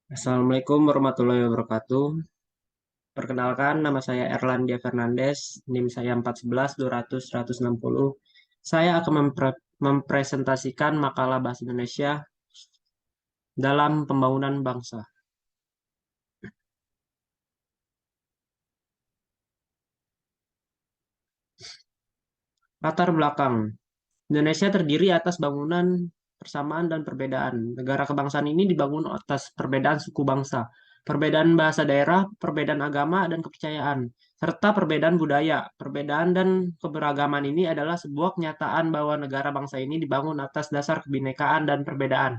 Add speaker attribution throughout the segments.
Speaker 1: Assalamualaikum warahmatullahi wabarakatuh. Perkenalkan, nama saya Erlandia Fernandes, NIM saya 411 200 160. Saya akan mempresentasikan makalah bahasa Indonesia dalam pembangunan bangsa. Latar belakang. Indonesia terdiri atas bangunan persamaan dan perbedaan. Negara kebangsaan ini dibangun atas perbedaan suku bangsa, perbedaan bahasa daerah, perbedaan agama dan kepercayaan, serta perbedaan budaya. Perbedaan dan keberagaman ini adalah sebuah kenyataan bahwa negara bangsa ini dibangun atas dasar kebinekaan dan perbedaan.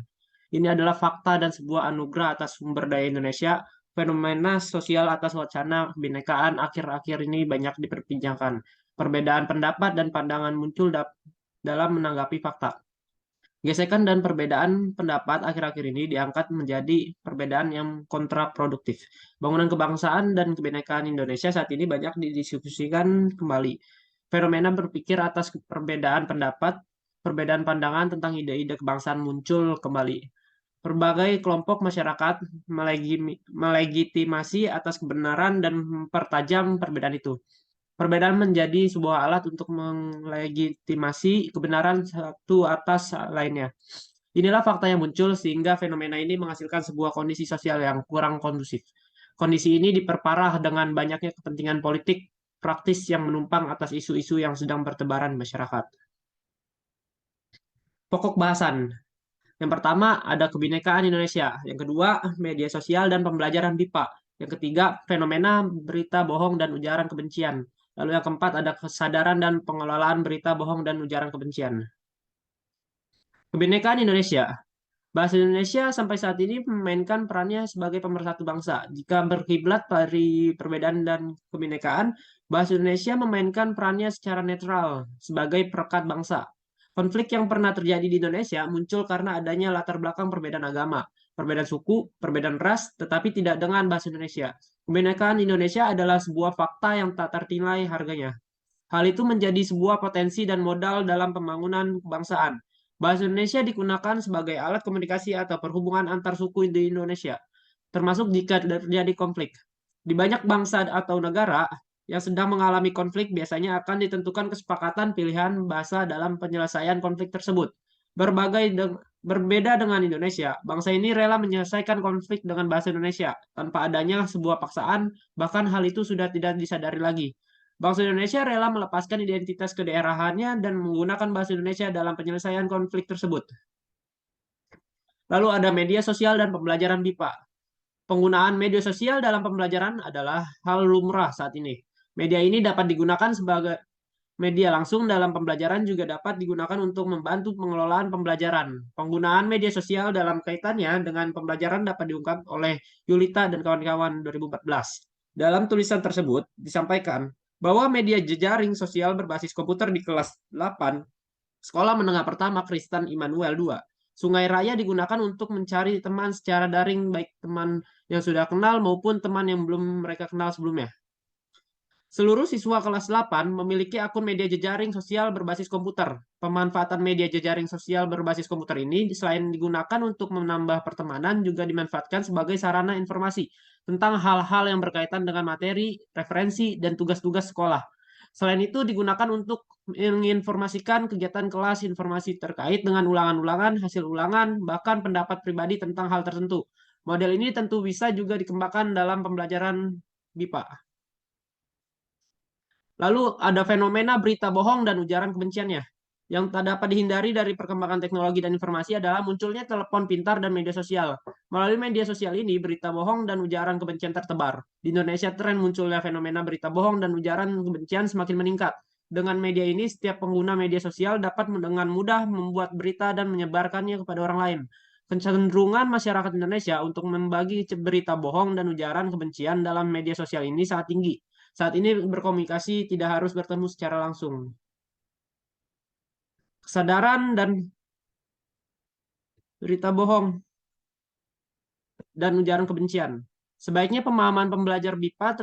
Speaker 1: Ini adalah fakta dan sebuah anugerah atas sumber daya Indonesia. Fenomena sosial atas wacana kebinekaan akhir-akhir ini banyak diperbincangkan. Perbedaan pendapat dan pandangan muncul dalam menanggapi fakta. Gesekan dan perbedaan pendapat akhir-akhir ini diangkat menjadi perbedaan yang kontraproduktif. Bangunan kebangsaan dan kebinekaan Indonesia saat ini banyak didiskusikan kembali. Fenomena berpikir atas perbedaan pendapat, perbedaan pandangan tentang ide-ide kebangsaan muncul kembali. Berbagai kelompok masyarakat melegitimasi atas kebenaran dan mempertajam perbedaan itu. Perbedaan menjadi sebuah alat untuk melegitimasi kebenaran satu atas lainnya. Inilah fakta yang muncul sehingga fenomena ini menghasilkan sebuah kondisi sosial yang kurang kondusif. Kondisi ini diperparah dengan banyaknya kepentingan politik praktis yang menumpang atas isu-isu yang sedang bertebaran di masyarakat. Pokok bahasan. Yang pertama ada kebinekaan Indonesia. Yang kedua, media sosial dan pembelajaran BIPA. Yang ketiga, fenomena berita bohong dan ujaran kebencian. Lalu yang keempat ada kesadaran dan pengelolaan berita bohong dan ujaran kebencian. Kebinekaan Indonesia. Bahasa Indonesia sampai saat ini memainkan perannya sebagai pemersatu bangsa. Jika berkiblat dari perbedaan dan kebinekaan, bahasa Indonesia memainkan perannya secara netral sebagai perekat bangsa. Konflik yang pernah terjadi di Indonesia muncul karena adanya latar belakang perbedaan agama, perbedaan suku, perbedaan ras, tetapi tidak dengan bahasa Indonesia. Kebinekaan Indonesia adalah sebuah fakta yang tak ternilai harganya. Hal itu menjadi sebuah potensi dan modal dalam pembangunan kebangsaan. Bahasa Indonesia digunakan sebagai alat komunikasi atau perhubungan antar suku di Indonesia, termasuk jika terjadi konflik. Di banyak bangsa atau negara yang sedang mengalami konflik, biasanya akan ditentukan kesepakatan pilihan bahasa dalam penyelesaian konflik tersebut. Berbeda dengan Indonesia, bangsa ini rela menyelesaikan konflik dengan bahasa Indonesia tanpa adanya sebuah paksaan, bahkan hal itu sudah tidak disadari lagi. Bangsa Indonesia rela melepaskan identitas kedaerahannya dan menggunakan bahasa Indonesia dalam penyelesaian konflik tersebut. Lalu ada media sosial dan pembelajaran BIPA. Penggunaan media sosial dalam pembelajaran adalah hal lumrah saat ini. Media ini dapat digunakan sebagai media langsung dalam pembelajaran juga dapat digunakan untuk membantu pengelolaan pembelajaran. Penggunaan media sosial dalam kaitannya dengan pembelajaran dapat diungkap oleh Yulita dan kawan-kawan 2014. Dalam tulisan tersebut disampaikan bahwa media jejaring sosial berbasis komputer di kelas 8 Sekolah Menengah Pertama Kristen Immanuel II. Sungai Raya digunakan untuk mencari teman secara daring, baik teman yang sudah kenal maupun teman yang belum mereka kenal sebelumnya. Seluruh siswa kelas 8 memiliki akun media jejaring sosial berbasis komputer. Pemanfaatan media jejaring sosial berbasis komputer ini selain digunakan untuk menambah pertemanan, juga dimanfaatkan sebagai sarana informasi tentang hal-hal yang berkaitan dengan materi, referensi, dan tugas-tugas sekolah. Selain itu digunakan untuk menginformasikan kegiatan kelas, informasi terkait dengan ulangan-ulangan, hasil ulangan, bahkan pendapat pribadi tentang hal tertentu. Model ini tentu bisa juga dikembangkan dalam pembelajaran BIPA. Lalu ada fenomena berita bohong dan ujaran kebenciannya. Yang tak dapat dihindari dari perkembangan teknologi dan informasi adalah munculnya telepon pintar dan media sosial. Melalui media sosial ini, berita bohong dan ujaran kebencian tertebar. Di Indonesia, tren munculnya fenomena berita bohong dan ujaran kebencian semakin meningkat. Dengan media ini, setiap pengguna media sosial dapat dengan mudah membuat berita dan menyebarkannya kepada orang lain. Kecenderungan masyarakat Indonesia untuk membagi berita bohong dan ujaran kebencian dalam media sosial ini sangat tinggi. Saat ini berkomunikasi tidak harus bertemu secara langsung. Kesadaran dan berita bohong dan ujaran kebencian. Sebaiknya pemahaman pembelajar BIPA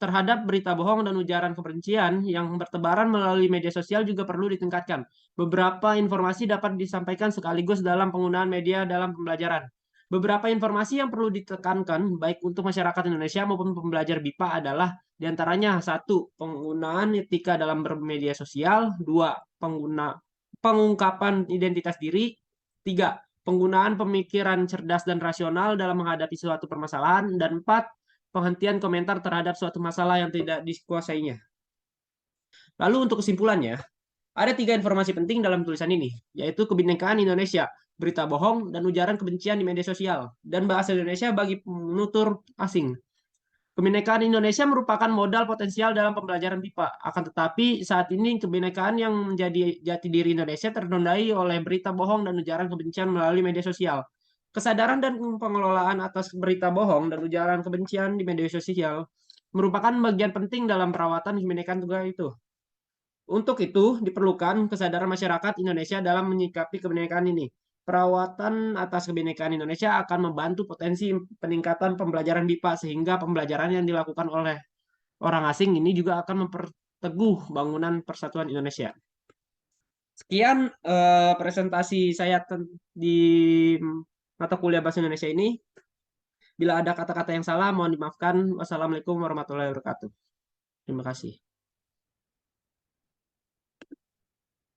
Speaker 1: terhadap berita bohong dan ujaran kebencian yang bertebaran melalui media sosial juga perlu ditingkatkan. Beberapa informasi dapat disampaikan sekaligus dalam penggunaan media dalam pembelajaran. Beberapa informasi yang perlu ditekankan baik untuk masyarakat Indonesia maupun pembelajar BIPA adalah diantaranya satu, penggunaan etika dalam bermedia sosial, dua, pengungkapan identitas diri, tiga, penggunaan pemikiran cerdas dan rasional dalam menghadapi suatu permasalahan, dan empat, penghentian komentar terhadap suatu masalah yang tidak dikuasainya. Lalu untuk kesimpulannya, ada tiga informasi penting dalam tulisan ini, yaitu kebinekaan Indonesia, berita bohong, dan ujaran kebencian di media sosial, dan bahasa Indonesia bagi penutur asing. Kebinekaan Indonesia merupakan modal potensial dalam pembelajaran BIPA. Akan tetapi, saat ini kebinekaan yang menjadi jati diri Indonesia ternodai oleh berita bohong dan ujaran kebencian melalui media sosial. Kesadaran dan pengelolaan atas berita bohong dan ujaran kebencian di media sosial merupakan bagian penting dalam perawatan kebinekaan tunggal itu. Untuk itu, diperlukan kesadaran masyarakat Indonesia dalam menyikapi kebinekaan ini. Perawatan atas kebinekaan Indonesia akan membantu potensi peningkatan pembelajaran BIPA sehingga pembelajaran yang dilakukan oleh orang asing ini juga akan memperteguh bangunan persatuan Indonesia. Sekian presentasi saya di mata kuliah Bahasa Indonesia ini. Bila ada kata-kata yang salah, mohon dimaafkan. Wassalamualaikum warahmatullahi wabarakatuh. Terima kasih.